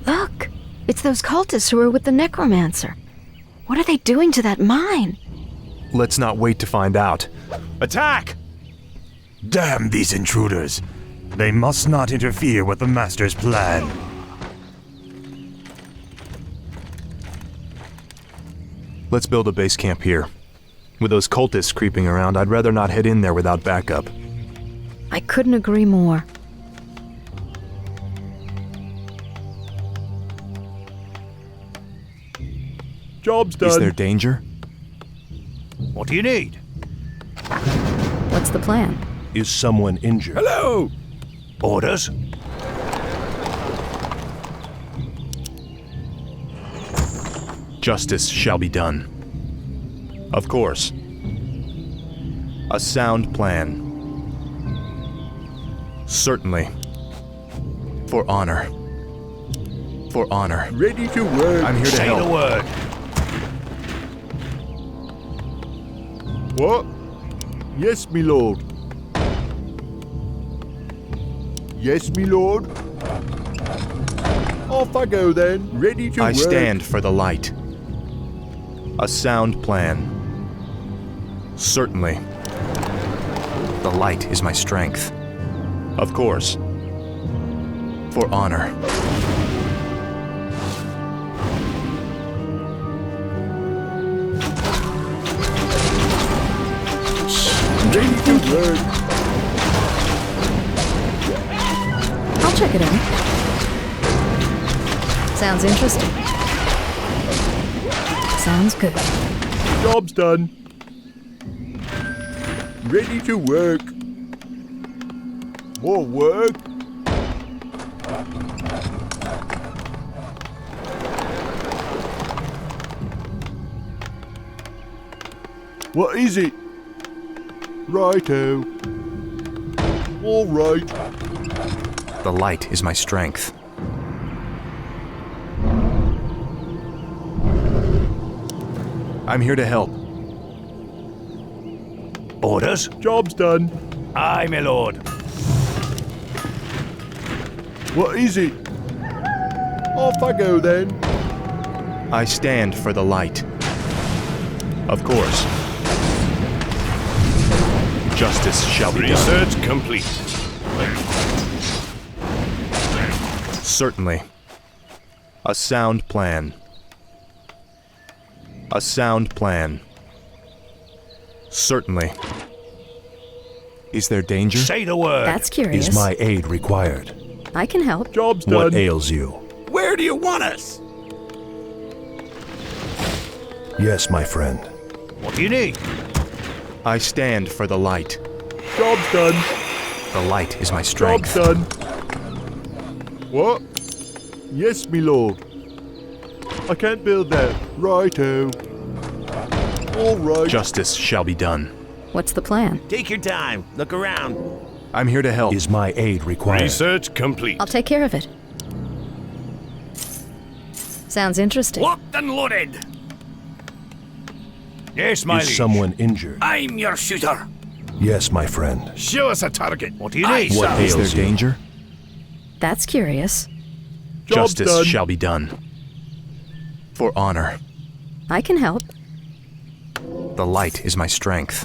Look! It's those cultists who are with the necromancer. What are they doing to that mine? Let's not wait to find out. Attack! Damn these intruders! They must not interfere with the Master's plan. Let's build a base camp here. With those cultists creeping around, I'd rather not head in there without backup. I couldn't agree more. Job's done. Is there danger? What do you need? What's the plan? Is someone injured? Hello! Orders? Justice shall be done. Of course. A sound plan. Certainly. For honor. For honor. Ready to work. I'm here to Say help. the word. What? Yes, me lord. Yes, me lord. Off I go then. Ready to work. I stand for the light. A sound plan. Certainly. The light is my strength. Of course. For honor. Ready to work. I'll check it out. Sounds interesting. Sounds good. Job's done. Ready to work. More work. What is it? Righto. All right. The light is my strength. I'm here to help. Orders? Job's done. Aye, my lord. What is it? Off I go then. I stand for the light. Of course. Justice shall be done. Research complete. Certainly. A sound plan. A sound plan. Certainly. Is there danger? Say the word. That's curious. Is my aid required? I can help. Job's done. What ails you? Where do you want us? Yes, my friend. What do you need? I stand for the light. Job's done. The light is my strength. Job's done. What? Yes, me lord. I can't build that. Righto. All right. Justice shall be done. What's the plan? Take your time. Look around. I'm here to help. Is my aid required? Research complete. I'll take care of it. Sounds interesting. Locked and loaded. Yes, my liege. Is someone injured? I'm your shooter. Yes, my friend. Show us a target. What do you need, What sir? Is there ails you? danger? That's curious. Job's Justice done. shall be done. For honor. I can help. The light is my strength.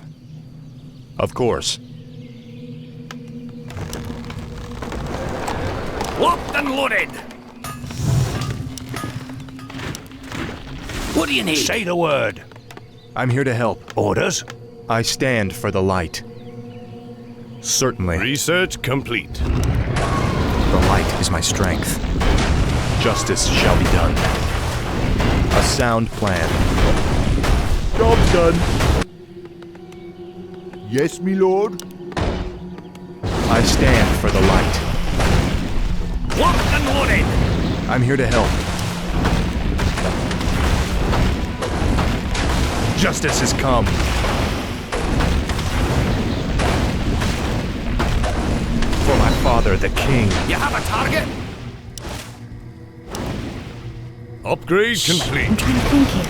Of course. Locked and loaded. What do you need? Say the word. I'm here to help. Orders? I stand for the light. Certainly. Research complete. The light is my strength. Justice shall be done. A sound plan. Job's done. Yes, me lord. I stand for the light. Locked and loaded. I'm here to help. Justice has come. For my father, the king. You have a target? Upgrade complete. I'm trying to think here.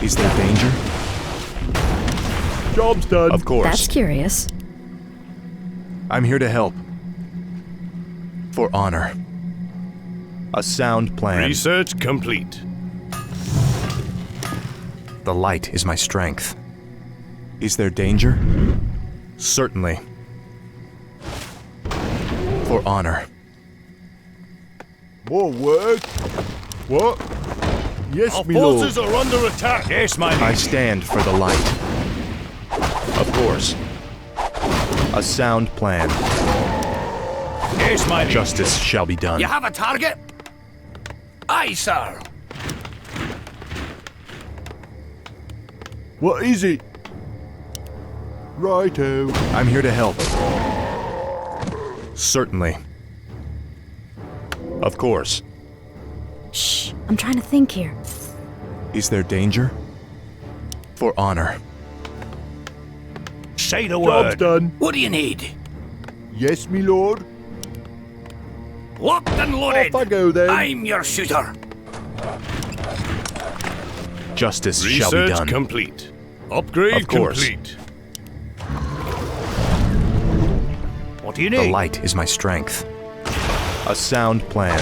Is there danger? Job's done. Of course. That's curious. I'm here to help. For honor. A sound plan. Research complete. The light is my strength. Is there danger? Certainly. For honor. More work? What? Yes, Our me lord. forces are under attack. Yes, my I stand for the light. Of course. A sound plan. Yes, my Justice shall be done. You have a target? Aye, sir. What is it? Righto. I'm here to help. Certainly. Of course. Shh, I'm trying to think here. Is there danger? For honor. Say the Job's word. done. What do you need? Yes, me lord. Locked and loaded. Off I go then. I'm your shooter. Justice shall be Research done. complete. Upgrade Of course. complete. What do you The need? light is my strength. A sound plan.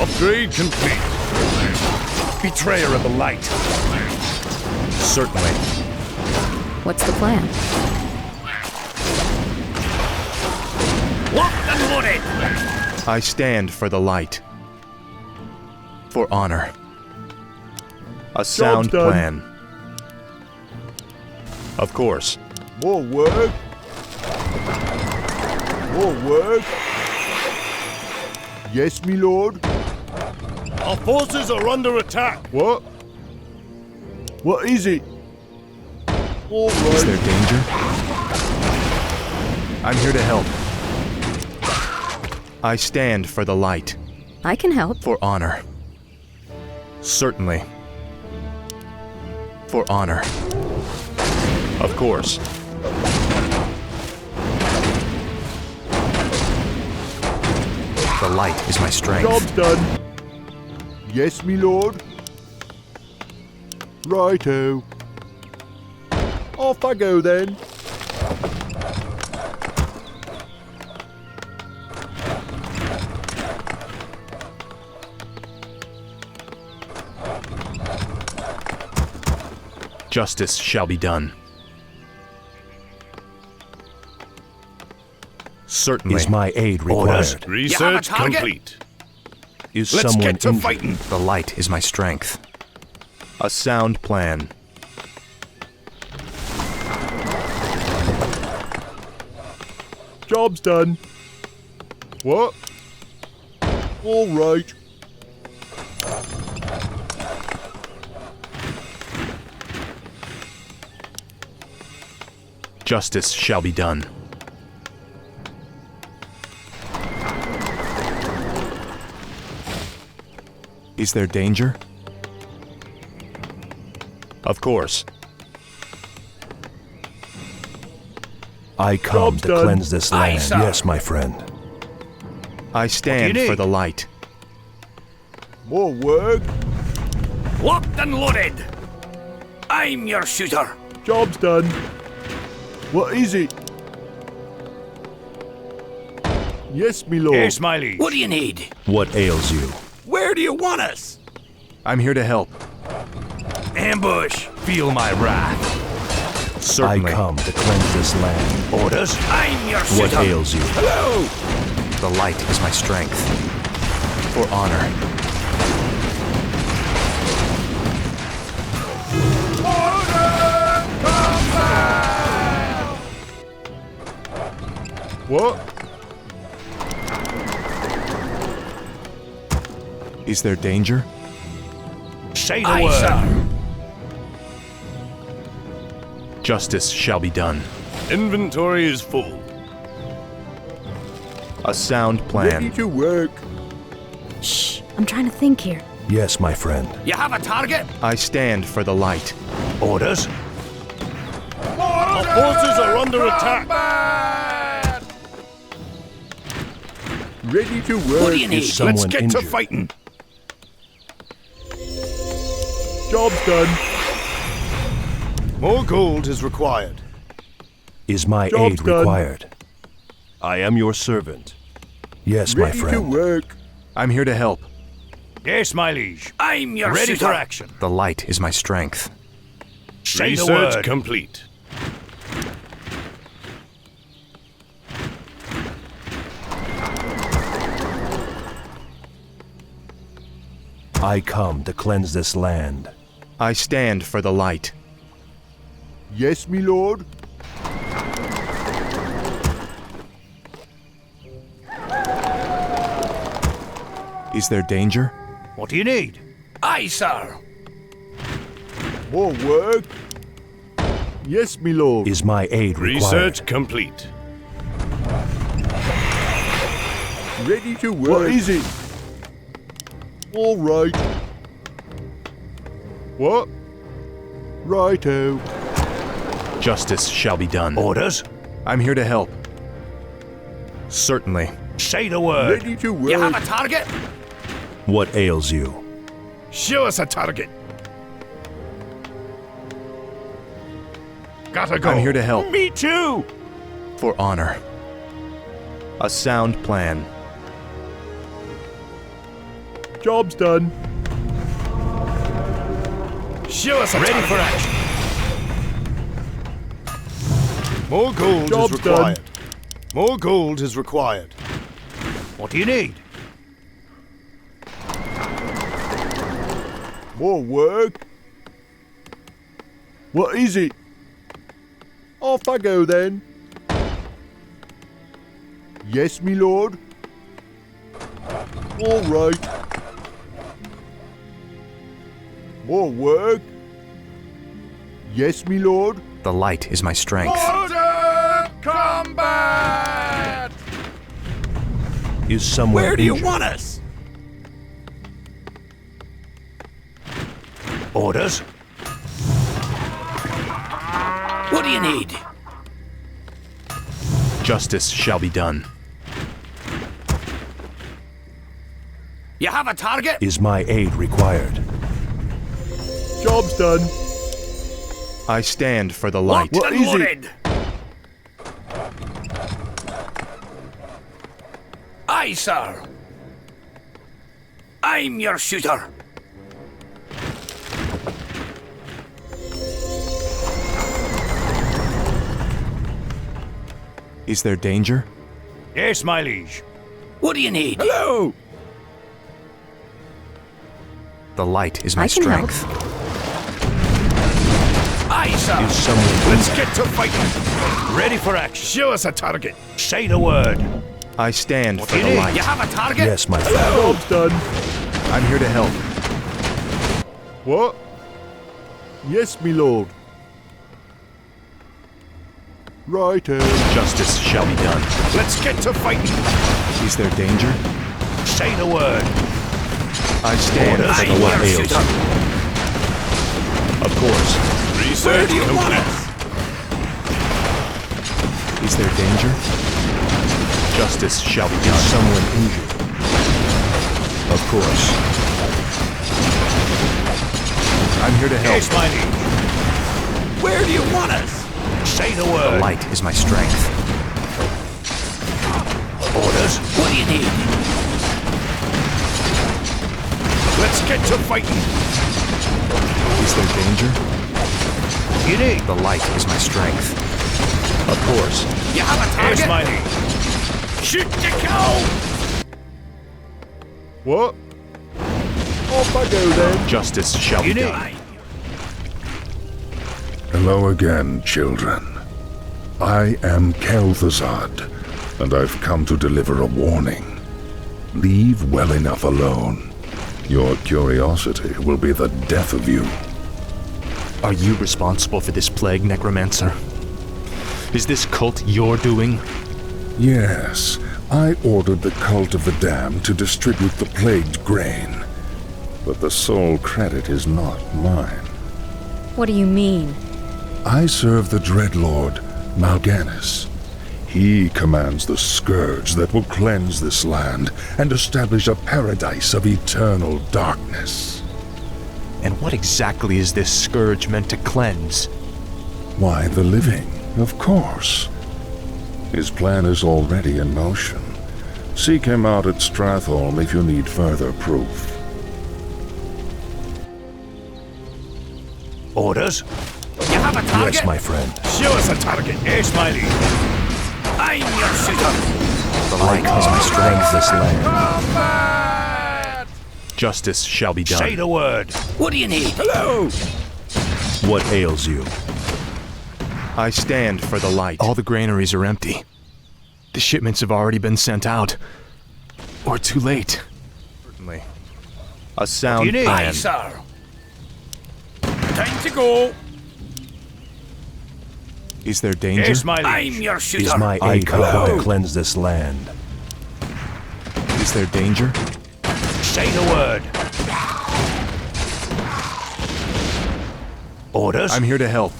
Upgrade complete. Betrayer of the light. Certainly. What's the plan? Locked and loaded. I stand for the light. For honor. A sound done. plan. Of course. More work? More work? Yes, me lord. Our forces are under attack. What? What is it? All Is there right. danger? I'm here to help. I stand for the light. I can help. For honor. Certainly. For honor. Of course. The light is my strength. Job's done. Yes, me lord. Righto. Off I go then. Justice shall be done. Certainly. Is my aid required? Research complete. Is Let's someone get to injured? fighting. The light is my strength. A sound plan. Job's done. What? All right. Justice shall be done. Is there danger? Of course. I come Job's to done. cleanse this Aye, land. sir. Yes, my friend. I stand need? for the light. More work? Locked and loaded. I'm your shooter. Job's done. What is it? Yes, me lord. Yes, Miley. What do you need? What ails you? Where do you want us? I'm here to help. Ambush. Feel my wrath. Certainly. I come to cleanse this land. Orders. I'm your What shooter. ails you? Hello. The light is my strength. For honor. What? Is there danger? Say the word. Sir. Justice shall be done. Inventory is full. A sound Ready plan. to work. Shh, I'm trying to think here. Yes, my friend. You have a target? I stand for the light. Orders. Our forces are under attack. Ready to work. What do you need? someone Let's get injured? to fighting. Job's done. More gold is required. Is my Job's aid done. required? I am your servant. Yes, my Ready to friend. work. I'm here to help. Yes, my liege. I'm your Ready suitor. for action. The light is my strength. Say the Research word. complete. I come to cleanse this land. I stand for the light. Yes, me lord. Is there danger? What do you need? Aye, sir. More work. Yes, me lord. Is my aid required? Research complete. Ready to work. What is it? All right. What? Righto. Justice shall be done. Orders? I'm here to help. Certainly. Say the word. Ready to work. You have a target? What ails you? Show us a target. Gotta go. I'm here to help. Me too. For honor. A sound plan. Job's done. Show us a Ready target. for action. More gold Job's is required. done. More gold is required. What do you need? More work. What is it? Off I go then. Yes, me lord. All right. More work. Yes, me lord. The light is my strength. Order combat! Is someone Where do you injured? want us? Orders? What do you need? Justice shall be done. You have a target? Is my aid required? Job's done. I stand for the light. What and is it? loaded. Aye, sir. I'm your shooter. Is there danger? Yes, my liege. What do you need? Hello. The light is my I can help. strength. Aye, sir. Is someone Let's get to fighting. Ready for action. Show us a target. Say the word. I stand for do you the need? light. You have a target? Yes, my friend. Job's done. I'm here to help. What? Yes, me lord. Righto. Justice shall be done. Let's get to fighting. Is there danger? Say the word. I stand Orders. for I'm the your light. shooter. Of course. Where do you want us? Is there danger? Justice shall be done. Someone injured. Of course. I'm here to help. Yes, my liege. Where do you want us? Say the The word. light is my strength. Orders? What do you need? Let's get to fighting. Is there danger? What do you need? The light is my strength. Of course. You have a target? Yes, my liege. Shoot to kill! What? Off I go then. Justice shall be You need. done. Hello again, children. I am kel'thurzad, and I've come to deliver a warning. Leave well enough alone. Your curiosity will be the death of you. Are you responsible for this plague, Necromancer? Is this cult your doing? Yes, I ordered the cult of the damned to distribute the plagued grain. But the sole credit is not mine. What do you mean? I serve the Dreadlord, Mal'Ganis. He commands the scourge that will cleanse this land and establish a paradise of eternal darkness. And what exactly is this scourge meant to cleanse? Why, the living, of course. His plan is already in motion. Seek him out at Stratholme if you need further proof. Orders? You have a target? Yes, my friend. Show us a target. Yes, my liege. I'm your shooter. The light is my strength. Cleanse this land. Justice shall be done. Say the word. What do you need? Hello! What ails you? I stand for the light. All the granaries are empty. The shipments have already been sent out. Or too late. Certainly. A sound You need? Aye, plan. sir. Time to go. Is there danger? Yes, my liege. I'm your shooter. Is my I aid come come. to cleanse this land? Is there danger? Say the word. Orders? I'm here to help.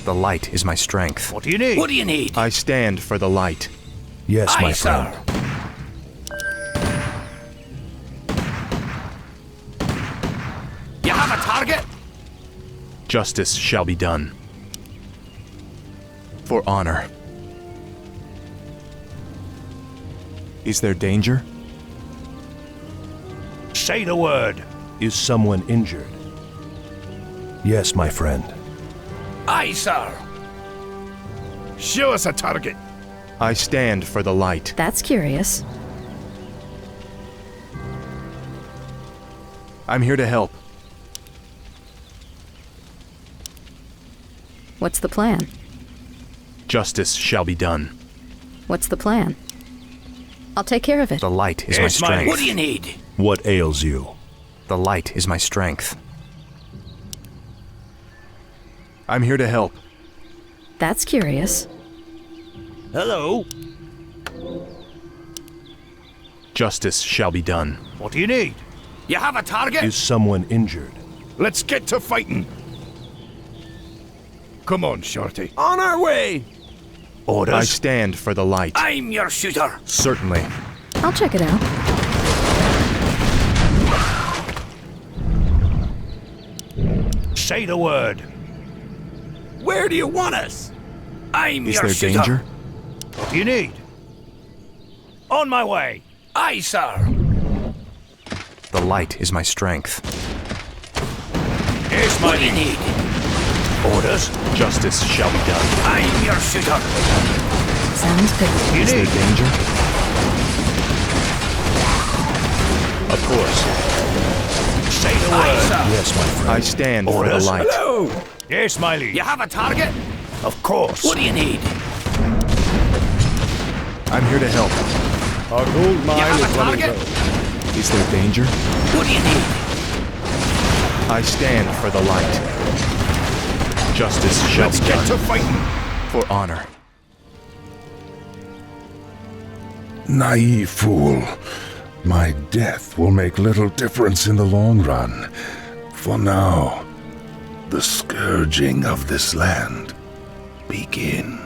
The light is my strength. What do you need? What do you need? I stand for the light. Yes, Aye, my sir. friend. You have a target? Justice shall be done. For honor. Is there danger? Say the word. Is someone injured? Yes, my friend. Aye, sir. Show us a target. I stand for the light. That's curious. I'm here to help. What's the plan? Justice shall be done. What's the plan? I'll take care of it. The light is Yes, my strength. What do you need? What ails you? The light is my strength. I'm here to help. That's curious. Hello. Justice shall be done. What do you need? You have a target? Is someone injured? Let's get to fighting. Come on, Shorty. On our way! Orders? I stand for the light. I'm your shooter. Certainly. I'll check it out. Say the word. Where do you want us? I'm Is your there shooter. danger? What do you need? On my way. Aye, sir. The light is my strength. Yes, my What do you need? Orders? Justice shall be done. I'm your shooter. Sounds good. What do you Is there need? danger? Of course. Say the word. Sir. Yes, my friend. I stand for the Orders? light. Hello! Yes, my liege. You have a target? Of course. What do you need? I'm here to help. Our gold You mine have is a running target? low. Is there danger? What do you need? I stand for the light. Justice shall Let's be get done. to fighting. For honor. Naive fool. My death will make little difference in the long run. For now, the scourging of this land begins.